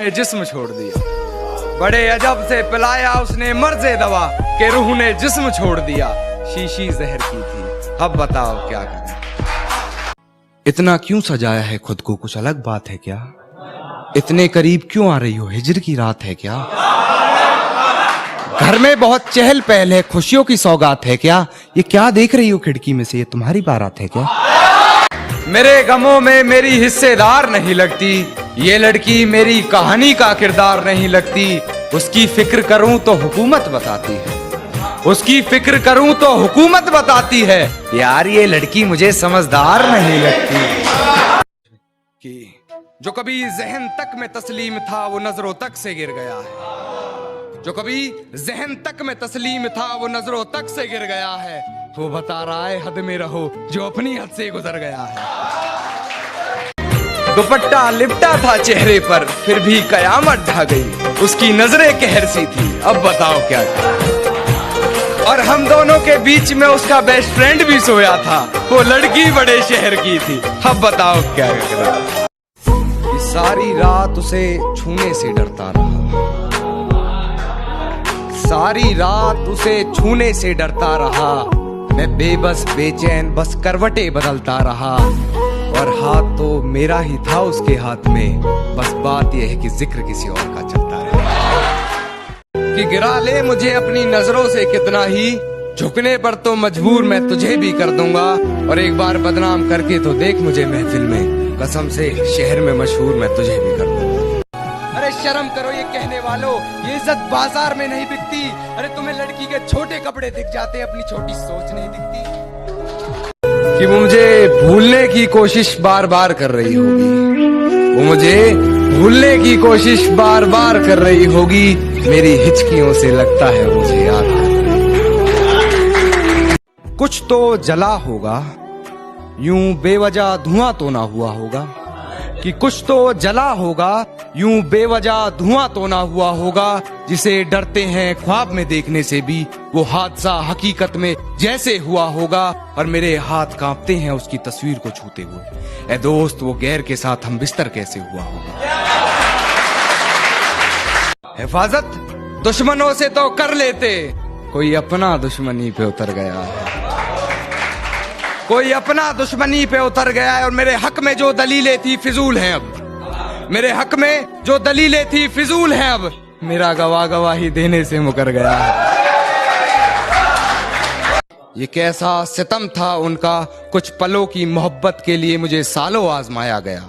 जिस्म छोड़ दिया, बड़े अजब से पिलाया उसने मर्ज़े दवा के रूह ने जिस्म छोड़ दिया। शीशी जहर की थी, अब बताओ क्या करें। इतना क्यों सजाया है खुद को, कुछ अलग बात है क्या? इतने करीब क्यों आ रही हो, हिजर की रात है क्या? घर में बहुत चहल पहल है, खुशियों की सौगात है क्या? ये क्या देख रही हो खिड़की में से, ये तुम्हारी बारात है क्या? मेरे गमों में मेरी हिस्सेदार नहीं लगती, ये लड़की मेरी कहानी का किरदार नहीं लगती। उसकी फिक्र करूं तो हुकूमत बताती है, उसकी फिक्र करूं तो हुकूमत बताती है। यार ये लड़की मुझे समझदार नहीं लगती। कि जो कभी जहन तक में तस्लीम था वो नजरों तक से गिर गया है, जो कभी जहन तक में तस्लीम था वो नजरों तक से गिर गया है। वो बता रहा है हद में रहो जो अपनी हद से गुजर गया है। दुपट्टा लिपटा था चेहरे पर फिर भी कयामत ढा गई, उसकी नजरें कहर सी थी, अब बताओ क्या करें। और हम दोनों के बीच में उसका बेस्ट फ्रेंड भी सोया था, वो लड़की बड़े शहर की थी, अब बताओ क्या करें। सारी रात उसे छूने से डरता रहा, सारी रात उसे छूने से डरता रहा। मैं बेबस बेचैन बस करवटें बदलता रहा, और हाथ तो मेरा ही था उसके हाथ में, बस बात यह है कि जिक्र किसी और का चलता रहा। कि गिरा ले मुझे अपनी नजरों से कितना ही, झुकने पर तो मजबूर मैं तुझे भी कर दूंगा। और एक बार बदनाम करके तो देख मुझे महफिल में, कसम से शहर में मशहूर मैं तुझे भी कर दूंगा। अरे शर्म करो ये कहने वालों, ये इज्जत बाजार में नहीं बिकती। अरे तुम्हें लड़की के छोटे कपड़े दिख जाते, अपनी छोटी सोच नहीं दिखती। कि वो मुझे भूलने की कोशिश बार बार कर रही होगी, वो मुझे भूलने की कोशिश बार बार कर रही होगी। मेरी हिचकियों से लगता है मुझे याद कर रही। कुछ तो जला होगा, यूं बेवजह धुआं तो ना हुआ होगा। कि कुछ तो जला होगा, यूं बेवजह धुआं तो ना हुआ होगा। जिसे डरते हैं ख्वाब में देखने से भी, वो हादसा हकीकत में जैसे हुआ होगा। और मेरे हाथ कांपते हैं उसकी तस्वीर को छूते हुए। ए दोस्त वो गैर के साथ हम बिस्तर कैसे हुआ होगा। हिफाजत दुश्मनों से तो कर लेते, कोई अपना दुश्मनी पे उतर गया है, कोई अपना दुश्मनी पे उतर गया है। और मेरे हक में जो दलीलें थी फिजूल हैं अब, मेरे हक में जो दलीलें थी फिजूल हैं अब। मेरा गवाह गवाही देने से मुकर गया है। ये कैसा सितम था उनका, कुछ पलों की मोहब्बत के लिए मुझे सालों आजमाया गया।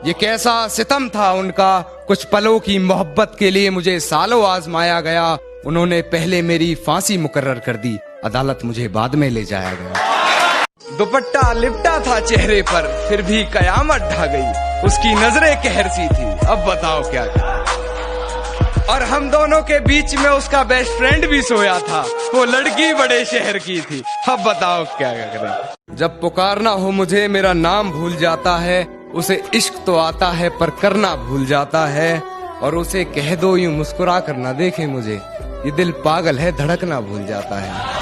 ये कैसा सितम था उनका, कुछ पलों की मोहब्बत के लिए मुझे सालों आजमाया गया। उन्होंने पहले मेरी फांसी मुकर्रर कर दी, अदालत मुझे बाद में ले जाया गया। दुपट्टा लिपटा था चेहरे पर फिर भी कयामत ढा गई, उसकी नजरें कहर सी थी, अब बताओ क्या करें। और हम दोनों के बीच में उसका बेस्ट फ्रेंड भी सोया था, वो लड़की बड़े शहर की थी, अब बताओ क्या करें। जब पुकारना हो मुझे मेरा नाम भूल जाता है, उसे इश्क तो आता है पर करना भूल जाता है। और उसे कह दो यूं मुस्कुरा कर ना देखे मुझे, ये दिल पागल है धड़कना भूल जाता है।